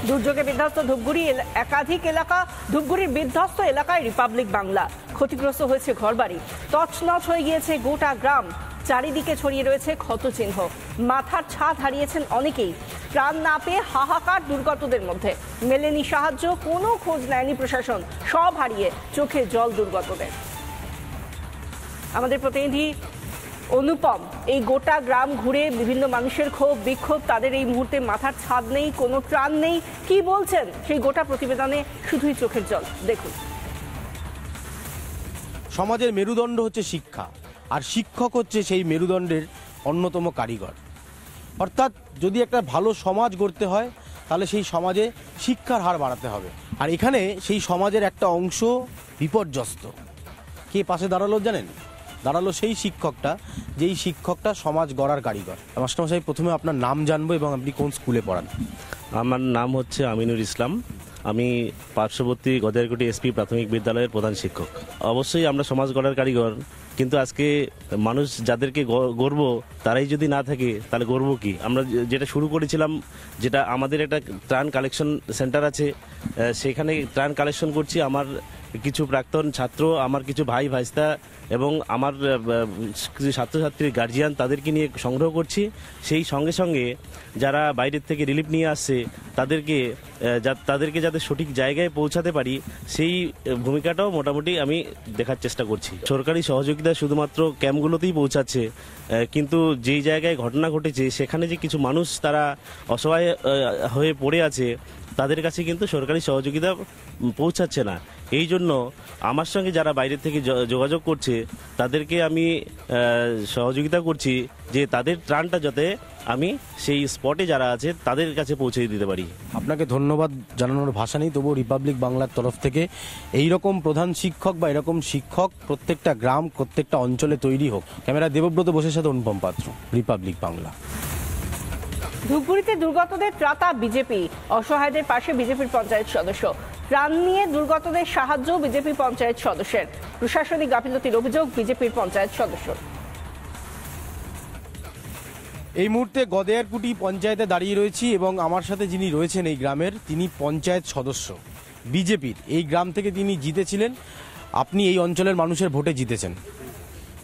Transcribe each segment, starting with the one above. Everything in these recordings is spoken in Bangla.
দুর্যোগে বিধ্বস্ত ধূপগুড়ি একাধিক এলাকা। ধূপগুড়ির বিধ্বস্ত এলাকায় রিপাবলিক বাংলা। ক্ষতিগ্রস্ত হয়েছে ঘরবাড়ি, তছনছ হয়ে গিয়েছে গোটা গ্রাম। চারিদিকে ছড়িয়ে রয়েছে ক্ষতচিহ্ন। মাথার ছাদ হারিয়েছেন অনেকেই। ত্রাণ না পেয়ে হাহাকার দুর্গতদের মধ্যে। মেলেনি সাহায্য, কোনো খোঁজ নেয়নি প্রশাসন। সব হারিয়ে চোখে জল দুর্গতদের। আমাদের প্রতিনিধি অনুপম এই গোটা গ্রাম ঘুরে বিভিন্ন মানুষের ক্ষোভ বিক্ষোভ, তাদের এই মুহূর্তে মাথার ছাদ নেই, কোনো ত্রাণ নেই, কি বলছেন সেই গোটা প্রতিবেদনে শুধুই চোখের জল। দেখুন। সমাজের মেরুদণ্ড হচ্ছে শিক্ষা, আর শিক্ষক হচ্ছে সেই মেরুদণ্ডের অন্যতম কারিগর। অর্থাৎ যদি একটা ভালো সমাজ গড়তে হয় তাহলে সেই সমাজে শিক্ষার হার বাড়াতে হবে। আর এখানে সেই সমাজের একটা অংশ বিপর্যস্ত। কে পাশে দাঁড়ালো জানেন? দাঁড়ালো সেই শিক্ষকটা, যেই শিক্ষকটা সমাজ গড়ার কারিগর। মাস্টারমশাই, প্রথমে আপনার নাম জানবো এবং আপনি কোন স্কুলে পড়ান? আমার নাম হচ্ছে আমিনুর ইসলাম। আমি পার্শ্ববর্তী গদেরকুটি এসপি প্রাথমিক বিদ্যালয়ের প্রধান শিক্ষক। অবশ্যই আমরা সমাজ গড়ার কারিগর, কিন্তু আজকে মানুষ যাদেরকে গর্ব তারাই যদি না থাকে তাহলে গর্ব কি? আমরা যেটা শুরু করেছিলাম, যেটা আমাদের একটা ত্রাণ কালেকশন সেন্টার আছে, সেখানে ত্রাণ কালেকশন করছি। আমার কিছু প্রাক্তন ছাত্র, আমার কিছু ভাই ভাইস্তা এবং আমার কিছু ছাত্রছাত্রীর গার্জিয়ান, তাদেরকে নিয়ে সংগ্রহ করছি। সেই সঙ্গে সঙ্গে যারা বাইরের থেকে রিলিফ নিয়ে আসছে তাদেরকে যাতে সঠিক জায়গায় পৌঁছাতে পারি, সেই ভূমিকাটাও মোটামুটি আমি দেখার চেষ্টা করছি। সরকারি সহযোগিতা শুধুমাত্র ক্যাম্পগুলোতেই পৌঁছাচ্ছে, কিন্তু যেই জায়গায় ঘটনা ঘটেছে সেখানে যে কিছু মানুষ তারা অসহায় হয়ে পড়ে আছে, তাদের কাছে কিন্তু সরকারি সহযোগিতা পৌঁছাচ্ছে না। এই জন্য আমার সঙ্গে যারা বাইরে থেকে যোগাযোগ করছে তাদেরকে আমি সহযোগিতা করছি যে তাদের ত্রাণটা যাতে আমি সেই স্পটে যারা আছে তাদের কাছে পৌঁছে দিতে পারি। আপনাকে ধন্যবাদ জানানোর ভাষা নেই, তবুও রিপাবলিক বাংলার তরফ থেকে এইরকম প্রধান শিক্ষক বা এরকম শিক্ষক প্রত্যেকটা গ্রাম প্রত্যেকটা অঞ্চলে তৈরি হোক। ক্যামেরা দেবব্রত বসের সাথে অনুপম পাত্র, রিপাবলিক বাংলা। ধূপগুড়িতে দুর্গতদের ত্রাতা বিজেপি, অসহায়দের পাশে বিজেপির পঞ্চায়েত সদস্য। ত্রাণ নিয়ে দুর্গতদের সাহায্য বিজেপি পঞ্চায়েত সদস্যের। প্রশাসনিক গাফিলতির অভিযোগ বিজেপির পঞ্চায়েত সদস্য। এই মুহূর্তে গদেয়ারকুটি পঞ্চায়েতে দাঁড়িয়ে রয়েছি এবং আমার সাথে যিনি রয়েছেন এই গ্রামের, তিনি পঞ্চায়েত সদস্য বিজেপির। এই গ্রাম থেকে তিনি জিতেছিলেন। আপনি এই অঞ্চলের মানুষের ভোটে জিতেছেন,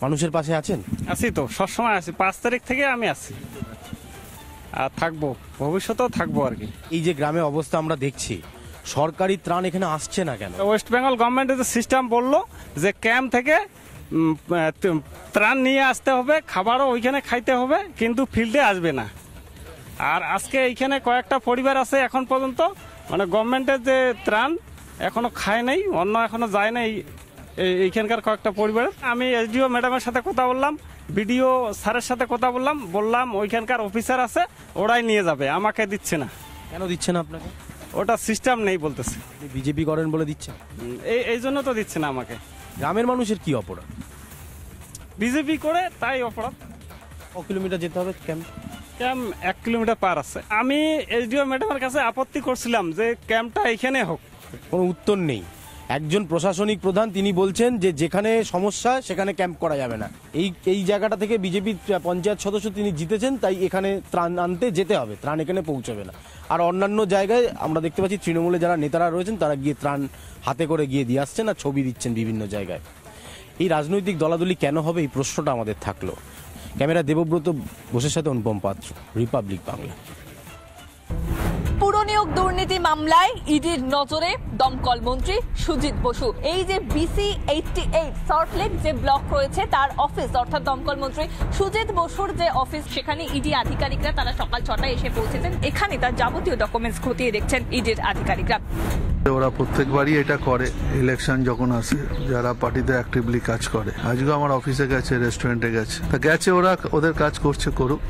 মানুষের পাশে আছেন? আছি তো, সবসময় আছি। 5 তারিখ থেকে আমি আছি আর থাকবো, ভবিষ্যতেও থাকবো আর কি। এই যে গ্রামে অবস্থা আমরা দেখছি, সরকারি ত্রাণ এখানে আসছে না কেন? ওয়েস্ট বেঙ্গল গভর্নমেন্টের যে সিস্টেম বললো যে ক্যাম্প থেকে ত্রাণ নিয়ে আসতে হবে, খাবারও ওইখানে খাইতে হবে, কিন্তু ফিল্ডে আসবে না। আর আজকে এইখানে কয়েকটা পরিবার আছে এখন পর্যন্ত, মানে গভর্নমেন্টের যে ত্রাণ এখনো খায় নাই, অন্য এখনো যায় নাই এইখানকার কয়েকটা পরিবারের। আমি এসডিও ম্যাডামের সাথে কথা বললাম, বিডিও স্যারের সাথে কথা বললাম ওইখানকার অফিসার আছে, ওরাই নিয়ে যাবে, আমাকে দিচ্ছে না। কেন দিচ্ছে না আপনাকে? ওটা সিস্টেম নেই বলতেছে। বিজেপি করেন বলে দিচ্ছে? এই জন্য তো দিচ্ছে না আমাকে। গ্রামের মানুষের কি অপরাধ? বিজেপি করে তাই অপরাধ। কত কিলোমিটার যেতে হবে ক্যাম্প? 1 কিলোমিটার পার আছে। আমি এসডিও ম্যাডামের কাছে আপত্তি করছিলাম যে ক্যাম্পটা এখানে হোক, কোনো উত্তর নেই। একজন প্রশাসনিক প্রধান তিনি বলছেন যে যেখানে সমস্যা সেখানে ক্যাম্প করা যাবে না। এই জায়গাটা থেকে বিজেপি পঞ্চায়েত সদস্য তিনি জিতেছেন, তাই এখানে ত্রাণ আনতে যেতে হবে, ত্রাণ এখানে পৌঁছবে না। আর অন্যান্য জায়গায় আমরা দেখতে পাচ্ছি তৃণমূলে যারা নেতারা রয়েছেন তারা গিয়ে ত্রাণ হাতে করে গিয়ে দিয়ে আসছেন আর ছবি দিচ্ছেন বিভিন্ন জায়গায়। এই রাজনৈতিক দলাদলি কেন হবে, এই প্রশ্নটা আমাদের থাকলো। ক্যামেরা দেবব্রত বসের সাথে অনুপম পাত্র, রিপাবলিক বাংলা। পুরনিয়োগ দুর্নীতি মামলায় ইডির নজরে দমকল মন্ত্রী সুজিত বসু। এই যে BC 88 সল্টলেক যে ব্লক রয়েছে তার অফিস, অর্থাৎ দমকল মন্ত্রী সুজিত বসুর যে অফিস, সেখানে ইডি আধিকারিকরা তারা সকাল 6টায় এসে পৌঁছেছেন। এখানে তার যাবতীয় ডকুমেন্টস খতিয়ে দেখছেন ইডির আধিকারিকরা। ওরা প্রত্যেকবারই এটা করে, ইলেকশন যখন আসে যারা পার্টিতে অ্যাক্টিভলি কাজ করে। আজকে আমার অফিসে গেছে, রেস্টুরেন্টে গেছে, ওরা ওদের কাজ করছে, করুক।